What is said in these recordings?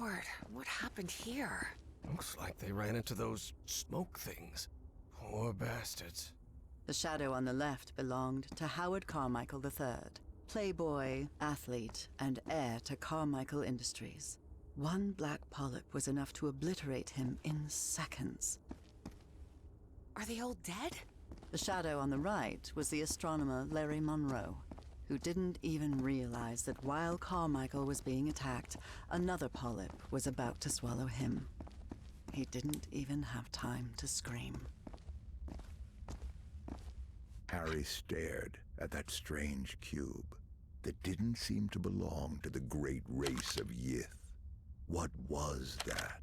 Lord, what happened here? Looks like they ran into those smoke things. Poor bastards. The shadow on the left belonged to Howard Carmichael III, playboy, athlete, and heir to Carmichael Industries. One black polyp was enough to obliterate him in seconds. Are they all dead? The shadow on the right was the astronomer Larry Monroe, who didn't even realize that while Carmichael was being attacked, another polyp was about to swallow him. He didn't even have time to scream. Harry stared at that strange cube that didn't seem to belong to the great race of Yith. What was that?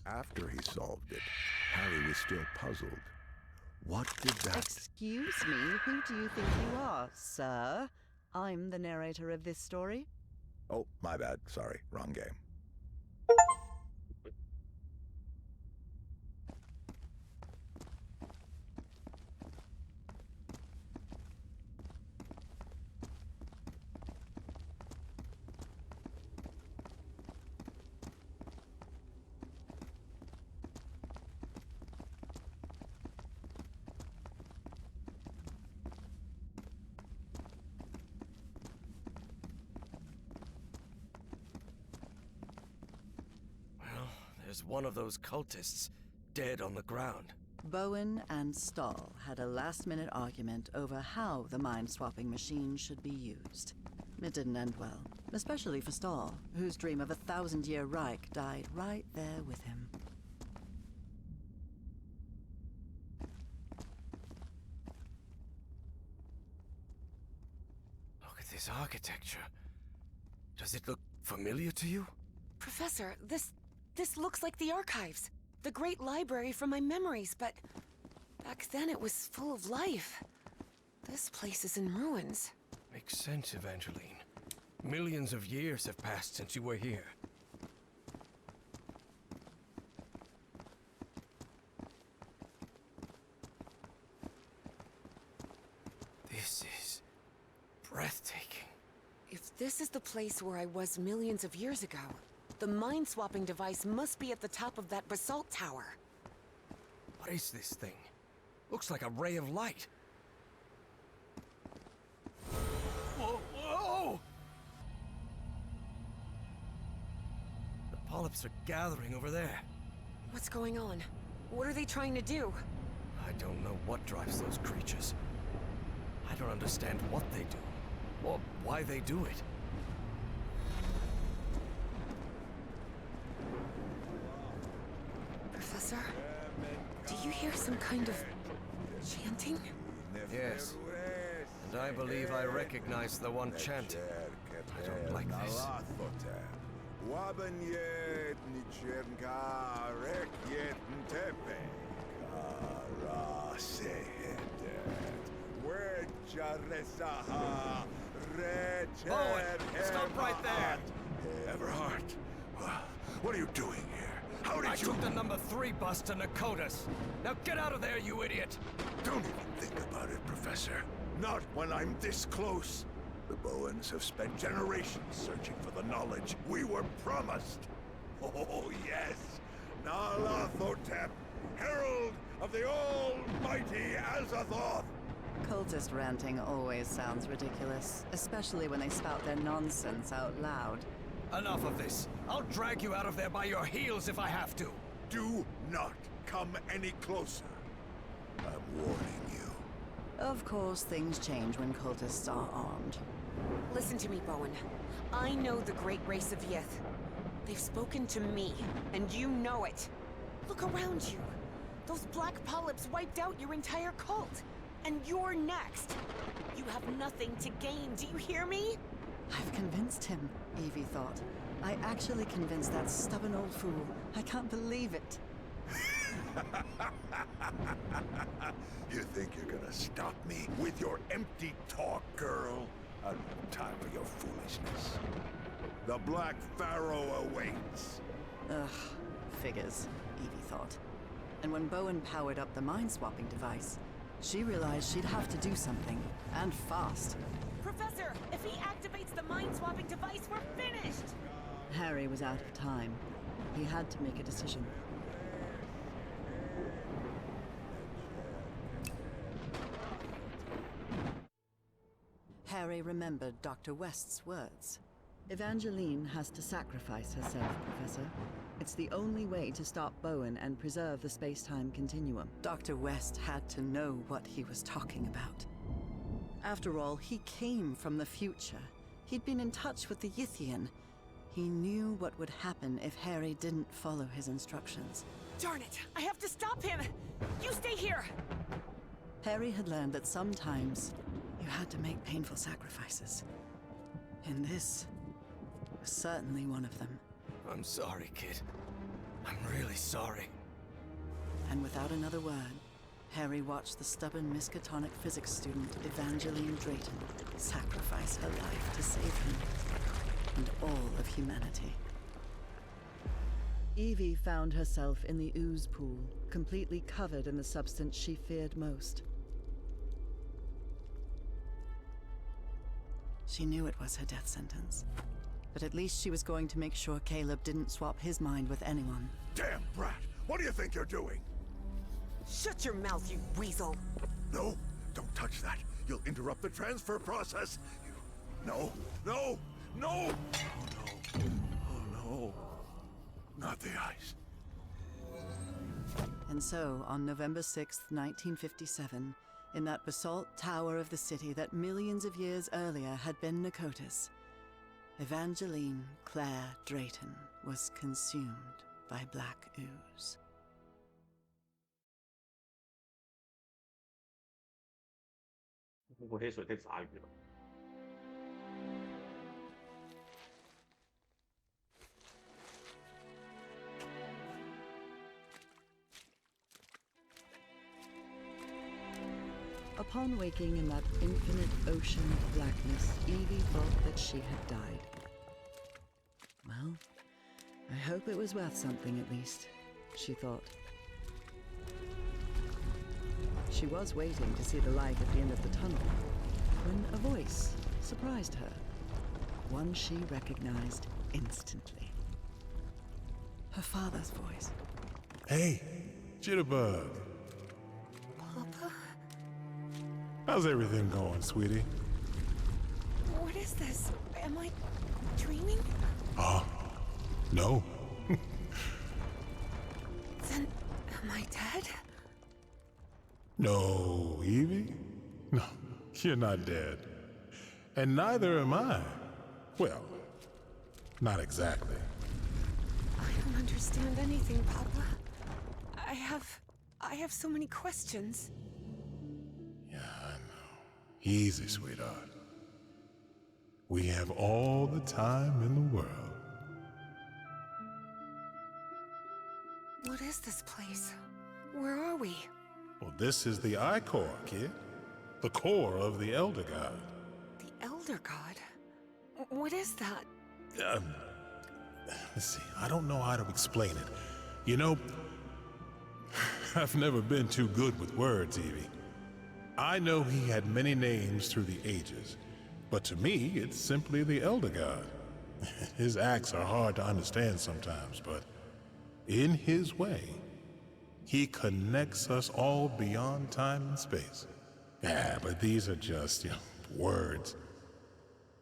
After he solved it, Harry was still puzzled. What did that... Excuse me, who do you think you are, sir? I'm the narrator of this story. Oh, my bad. Sorry, wrong game. There's one of those cultists dead on the ground. Bowen and Stahl had a last-minute argument over how the mind-swapping machine should be used. It didn't end well, especially for Stahl, whose dream of a 1,000-year Reich died right there with him. Look at this architecture. Does it look familiar to you? Professor, this looks like the archives. The great library from my memories, but back then it was full of life. This place is in ruins. Makes sense, Evangeline. Millions of years have passed since you were here. This is breathtaking. If this is the place where I was millions of years ago, the mind-swapping device must be at the top of that basalt tower. What is this thing? Looks like a ray of light. Whoa, whoa! The polyps are gathering over there. What's going on? What are they trying to do? I don't know what drives those creatures. I don't understand what they do, or why they do it. Professor, do you hear some kind of chanting? Yes, and I believe I recognize the one chanting. I don't like this. Bowen, stop right there! Everhart, what are you doing here? How did you... I took the number 3 bus to Nakotas. Now get out of there, you idiot! Don't even think about it, Professor. Not when I'm this close. The Bowens have spent generations searching for the knowledge we were promised. Oh, yes! Nyarlathotep, herald of the almighty Azathoth! Cultist ranting always sounds ridiculous, especially when they spout their nonsense out loud. Enough of this. I'll drag you out of there by your heels if I have to. Do not come any closer. I'm warning you. Of course, things change when cultists are armed. Listen to me, Bowen. I know the great race of Yith. They've spoken to me, and you know it. Look around you. Those black polyps wiped out your entire cult. And you're next. You have nothing to gain, do you hear me? I've convinced him, Evie thought. I actually convinced that stubborn old fool. I can't believe it. You think you're gonna stop me with your empty talk, girl? I don't have time for your foolishness. The Black Pharaoh awaits. Ugh, figures, Evie thought. And when Bowen powered up the mind-swapping device, she realized she'd have to do something, and fast. Professor, if he activates the mind-swapping device, we're finished! Harry was out of time. He had to make a decision. Harry remembered Dr. West's words. Evangeline has to sacrifice herself, Professor. It's the only way to stop Bowen and preserve the space-time continuum. Dr. West had to know what he was talking about. After all, he came from the future. He'd been in touch with the Yithian. He knew what would happen if Harry didn't follow his instructions. Darn it! I have to stop him! You stay here! Harry had learned that sometimes you had to make painful sacrifices. And this was certainly one of them. I'm sorry, kid. I'm really sorry. And without another word, Harry watched the stubborn Miskatonic physics student Evangeline Drayton sacrifice her life to save him and all of humanity. Evie found herself in the ooze pool, completely covered in the substance she feared most. She knew it was her death sentence, but at least she was going to make sure Caleb didn't swap his mind with anyone. Damn brat! What do you think you're doing? Shut your mouth, you weasel! No, don't touch that. You'll interrupt the transfer process. No, no, no! Oh no, not the ice. And so, on November 6th, 1957, in that basalt tower of the city that millions of years earlier had been Nicotis, Evangeline Claire Drayton was consumed by black ooze. Upon waking in that infinite ocean of blackness, Evie thought that she had died. Well, I hope it was worth something at least, she thought. She was waiting to see the light at the end of the tunnel when a voice surprised her, one she recognized instantly. Her father's voice. Hey, Jitterbug. Papa? How's everything going, sweetie? What is this? Am I dreaming? No. Then, am I dead? No, Evie? No, you're not dead. And neither am I. Well, not exactly. I don't understand anything, Papa. I have so many questions. Yeah, I know. Easy, sweetheart. We have all the time in the world. What is this place? Where are we? Well, this is the I-Core, kid. The core of the Elder God. The Elder God? What is that? Let's see, I don't know how to explain it. You know, I've never been too good with words, Evie. I know he had many names through the ages, but to me, it's simply the Elder God. His acts are hard to understand sometimes, but in his way, he connects us all beyond time and space. Yeah, but these are just, words.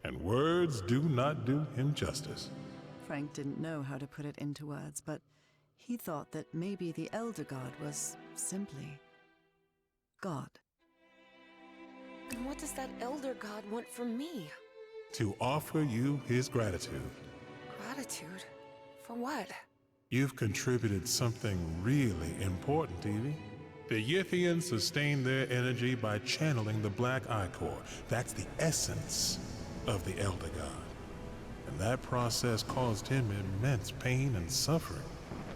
And words do not do him justice. Frank didn't know how to put it into words, but he thought that maybe the Elder God was simply God. And what does that Elder God want from me? To offer you his gratitude. Gratitude? For what? You've contributed something really important, Evie. The Yithians sustain their energy by channeling the Black Ichor. That's the essence of the Elder God. And that process caused him immense pain and suffering.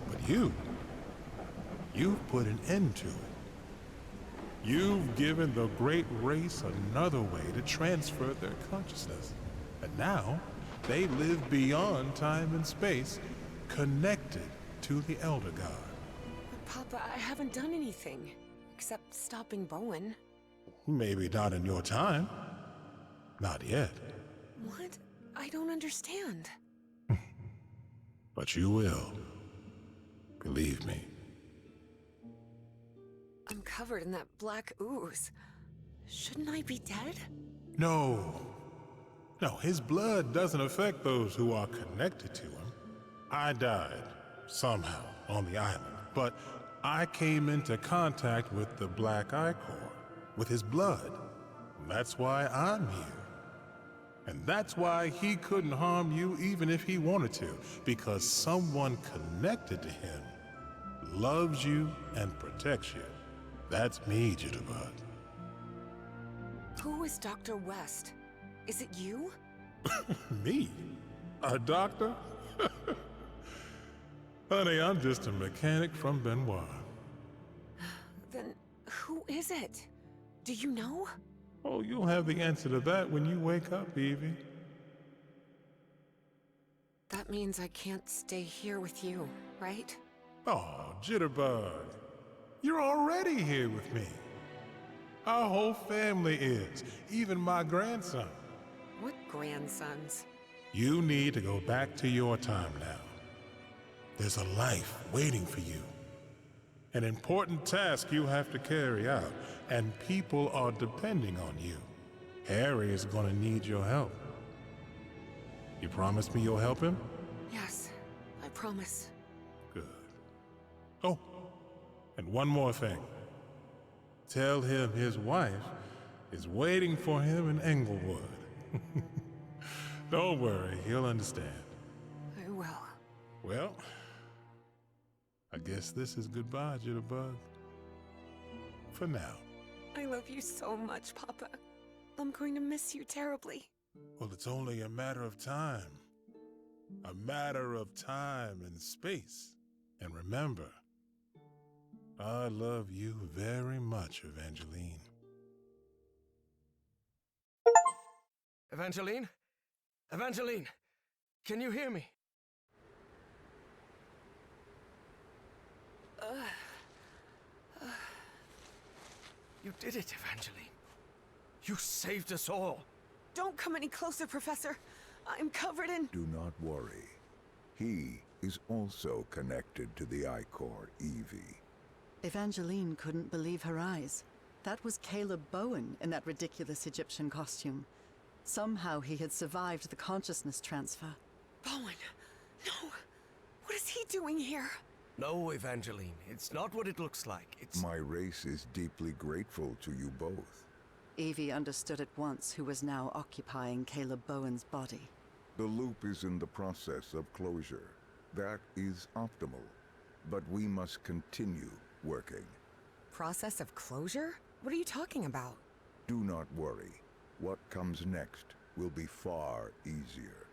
But you've put an end to it. You've given the great race another way to transfer their consciousness. And now, they live beyond time and space, connected to the Elder God. But Papa, I haven't done anything. Except stopping Bowen. Maybe not in your time. Not yet. What? I don't understand. But you will. Believe me. I'm covered in that black ooze. Shouldn't I be dead? No. No, his blood doesn't affect those who are connected to him. I died, somehow, on the island, but I came into contact with the Black Ichor, with his blood. And that's why I'm here. And that's why he couldn't harm you even if he wanted to, because someone connected to him loves you and protects you. That's me, Jitterbug. Who is Dr. West? Is it you? Me? A doctor? Honey, I'm just a mechanic from Benoit. Then who is it? Do you know? Oh, you'll have the answer to that when you wake up, Evie. That means I can't stay here with you, right? Oh, Jitterbug. You're already here with me. Our whole family is, even my grandson. What grandsons? You need to go back to your time now. There's a life waiting for you. An important task you have to carry out, and people are depending on you. Harry is gonna need your help. You promise me you'll help him? Yes, I promise. Good. Oh, and one more thing. Tell him his wife is waiting for him in Englewood. Don't worry, he'll understand. I will. Well, I guess this is goodbye, Jitterbug. For now. I love you so much, Papa. I'm going to miss you terribly. Well, it's only a matter of time. A matter of time and space. And remember, I love you very much, Evangeline. Evangeline? Evangeline! Can you hear me? You did it, Evangeline. You saved us all. Don't come any closer, Professor. I'm covered in... Do not worry. He is also connected to the Ichor, Evie. Evangeline couldn't believe her eyes. That was Caleb Bowen in that ridiculous Egyptian costume. Somehow he had survived the consciousness transfer. Bowen! No! What is he doing here? No, Evangeline. It's not what it looks like. It's... My race is deeply grateful to you both. Evie understood at once who was now occupying Caleb Bowen's body. The loop is in the process of closure. That is optimal. But we must continue working. Process of closure? What are you talking about? Do not worry. What comes next will be far easier.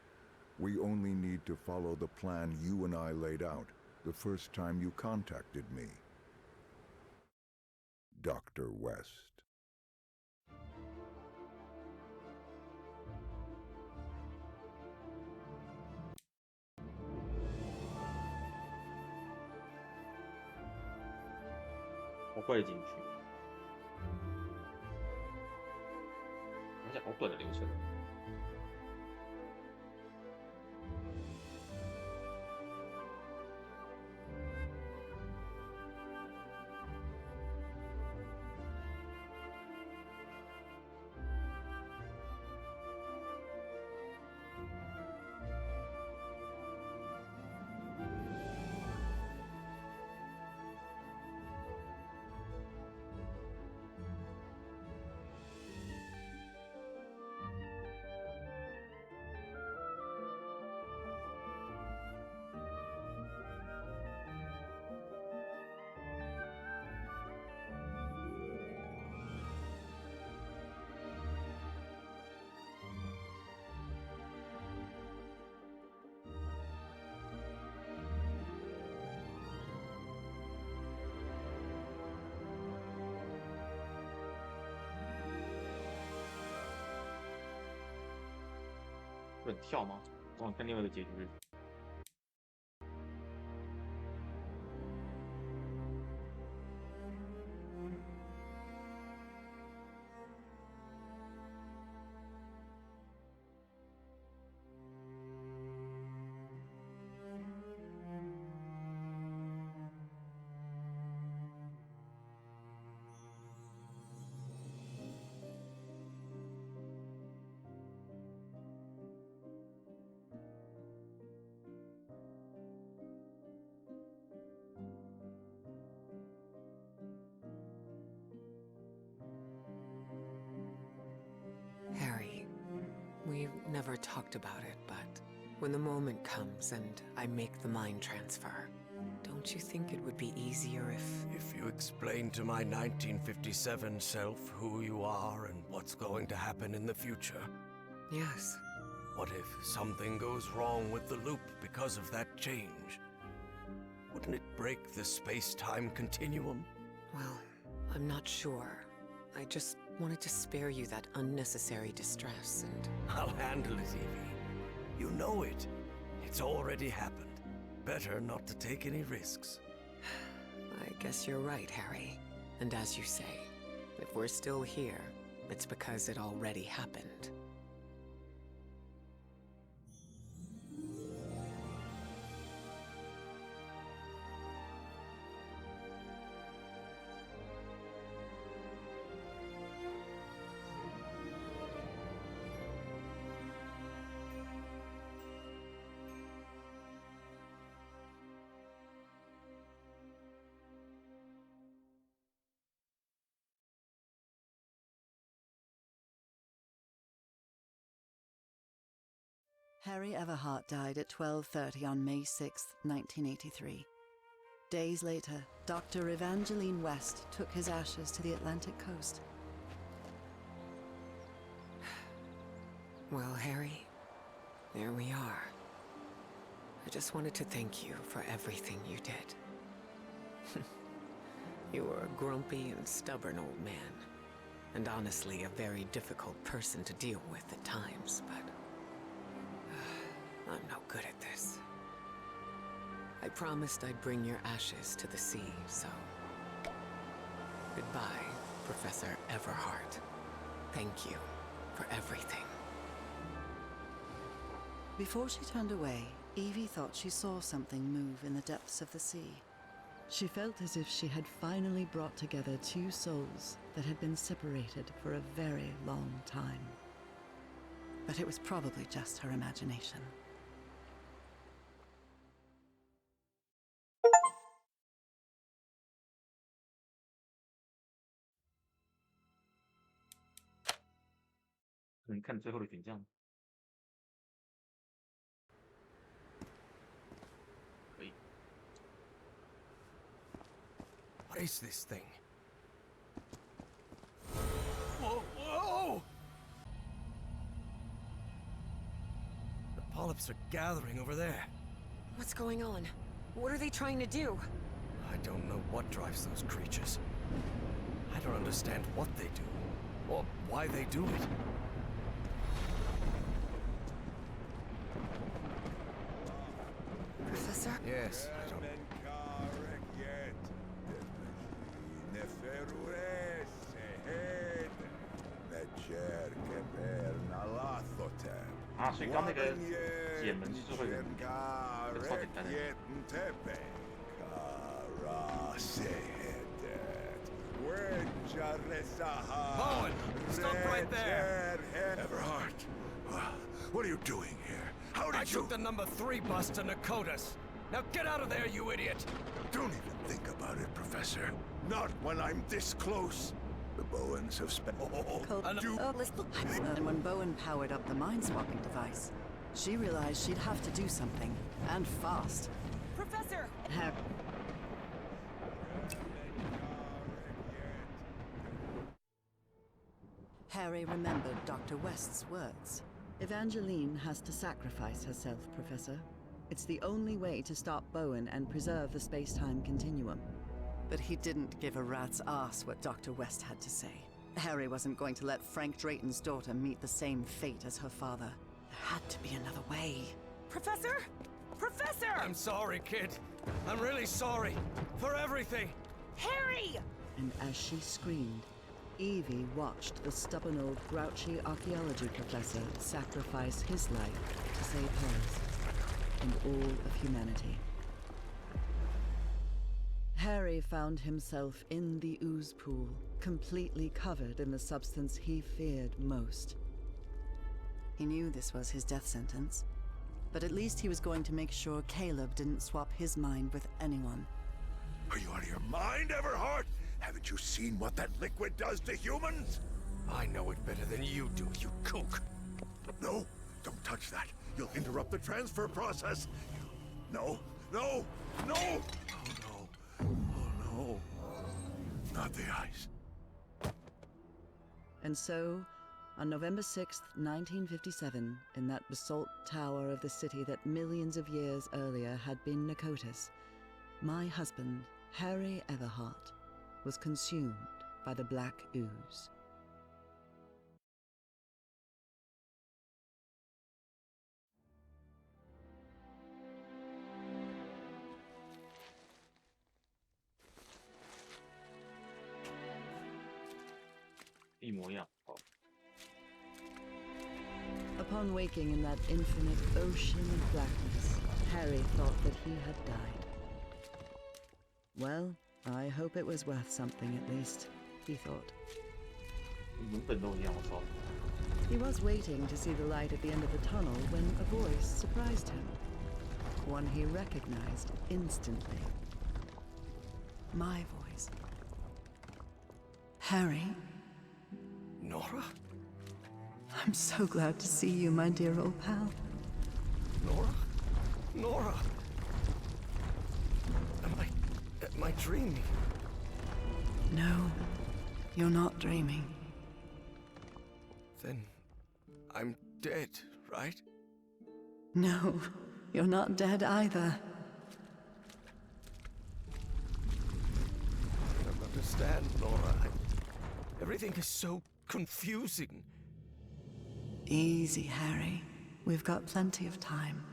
We only need to follow the plan you and I laid out the first time you contacted me. Dr. West.好快进去，而且好短的流程。不能跳吗？我想看另外一个结局。Harry, we've never talked about it, but when the moment comes and I make the mind transfer, don't you think it would be easier If you explain to my 1957 self who you are and what's going to happen in the future? Yes. What if something goes wrong with the loop because of that change? Wouldn't it break the space-time continuum? Well, I'm not sure. I just wanted to spare you that unnecessary distress and... I'll handle it, Evie. You know it. It's already happened. Better not to take any risks. I guess you're right, Harry. And as you say, if we're still here, it's because it already happened. Harry Everhart died at 12:30 on May 6, 1983. Days later, Dr. Evangeline West took his ashes to the Atlantic coast. Well, Harry, there we are. I just wanted to thank you for everything you did. You were a grumpy and stubborn old man, and honestly a very difficult person to deal with at times, but I'm no good at this. I promised I'd bring your ashes to the sea, so... Goodbye, Professor Everhart. Thank you for everything. Before she turned away, Evie thought she saw something move in the depths of the sea. She felt as if she had finally brought together two souls that had been separated for a very long time. But it was probably just her imagination.看最后的选项。可以。What is this thing? Whoa, whoa! The polyps are gathering over there. What's going on? What are they trying to do? I don't know what drives those creatures. I don't understand what they do, or why they do it. Professor? Yes, I don't... Ah, 所以刚那个解门是会超简单的。Bowen! Stop right there! Everhart, what are you doing here? How did I you... took the number 3 bus to Nakotas. Now get out of there, you idiot! Don't even think about it, Professor. Not when I'm this close. The Bowens have spent... And when Bowen powered up the mind-swapping device, she realized she'd have to do something, and fast. Professor! Harry remembered Dr. West's words. Evangeline has to sacrifice herself, Professor. It's the only way to stop Bowen and preserve the space-time continuum. But he didn't give a rat's ass what Dr. West had to say. Harry wasn't going to let Frank Drayton's daughter meet the same fate as her father. had to be another way. Professor? Professor! I'm sorry, kid. I'm really sorry. For everything. Harry! And as she screamed, Evie watched the stubborn old grouchy archaeology professor sacrifice his life to save hers and all of humanity. Harry found himself in the ooze pool, completely covered in the substance he feared most. He knew this was his death sentence, but at least he was going to make sure Caleb didn't swap his mind with anyone. Are you out of your mind, Everhart? Haven't you seen what that liquid does to humans? I know it better than you do, you kook. No, don't touch that. You'll interrupt the transfer process. No, no, no! Oh no, oh no. Not the ice. And so, on November 6th, 1957, in that basalt tower of the city that millions of years earlier had been Nicotis, my husband, Harry Everhart, was consumed by the black ooze. Upon waking in that infinite ocean of blackness, Harry thought that he had died. Well, I hope it was worth something at least, he thought. He was waiting to see the light at the end of the tunnel when a voice surprised him. One he recognized instantly. My voice. Harry? Nora? I'm so glad to see you, my dear old pal. Nora? Nora! Am I dreaming? No, you're not dreaming. Then I'm dead, right? No, you're not dead either. I don't understand, Nora. Everything is so confusing. Easy, Harry. We've got plenty of time.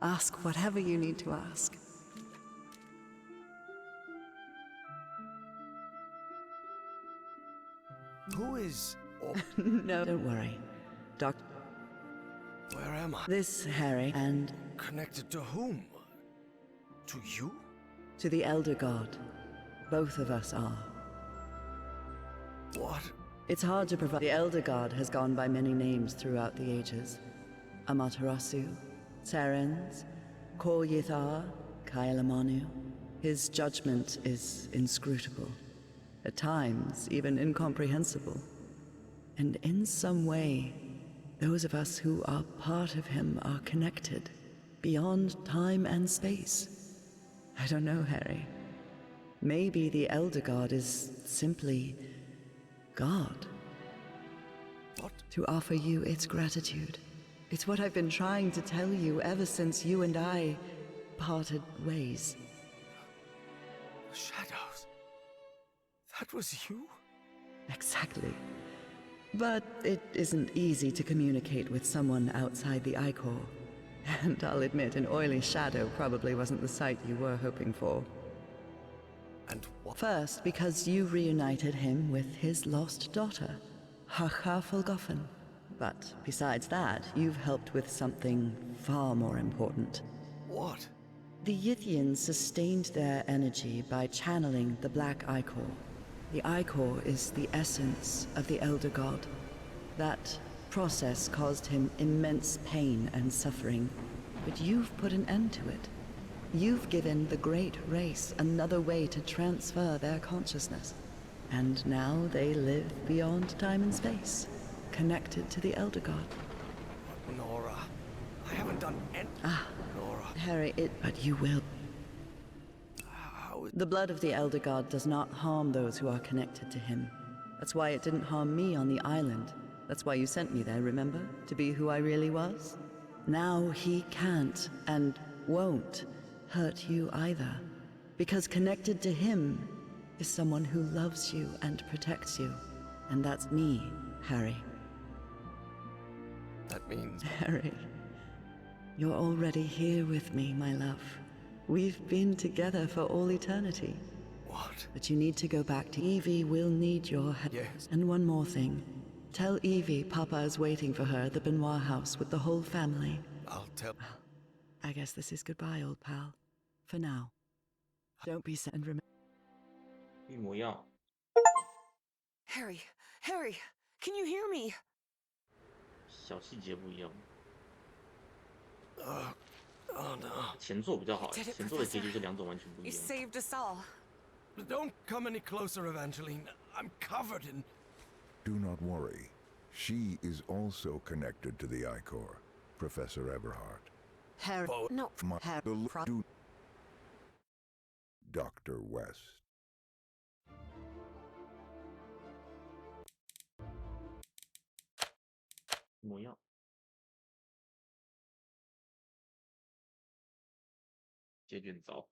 Ask whatever you need to ask. Who is... Oh, No, don't worry. Doctor, where am I? this, Harry, and Connected to whom? To you? to the Elder God. Both of us are. What? It's hard to provide. The Elder God has gone by many names throughout the ages. Amaterasu, Terrans, Kor Yithar, Kailamanu. His judgment is inscrutable. At times, even incomprehensible. And in some way, those of us who are part of him are connected, beyond time and space. I don't know, Harry. Maybe the Elder God is simply God. What? To offer you its gratitude. It's what I've been trying to tell you ever since you and I parted ways. Shadows. That was you? Exactly. But it isn't easy to communicate with someone outside the Ichor. And I'll admit, an oily shadow probably wasn't the sight you were hoping for. And what? First, because you reunited him with his lost daughter, Hacha Fulgoffen. But besides that, you've helped with something far more important. What? The Yithians sustained their energy by channeling the Black Ichor. The Ichor is the essence of the Elder God. That process caused him immense pain and suffering, but you've put an end to it. You've given the great race another way to transfer their consciousness. And now they live beyond time and space, connected to the Elder God. Nora, I haven't done anything. Nora, Harry, but you will. how is... The blood of the Elder God does not harm those who are connected to him. That's why it didn't harm me on the island. That's why you sent me there, remember? To be who I really was? Now he can't, and won't, hurt you either. Because connected to him is someone who loves you and protects you. And that's me, Harry. That means. Harry, you're already here with me, my love. We've been together for all eternity. What? But you need to go back to Evie. Will need your help. Yes. And one more thing. Tell Evie Papa is waiting for her at the Benoit house with the whole family. I'll tell. I guess this is goodbye, old pal. For now. Don't be sad and remember. 一模一样。 Harry, Harry, can you hear me? 小细节不一样。 Oh no. 前作比较好， Did it, 前作的结局 Professor? 是两种完全不 You 一样。 saved us all. Don't come any closer, Evangeline. I'm covered in. Do not worry. She is also connected to the Icor, Professor Everhart. Harry. No. Dr. West. 一模一样。结局很糟。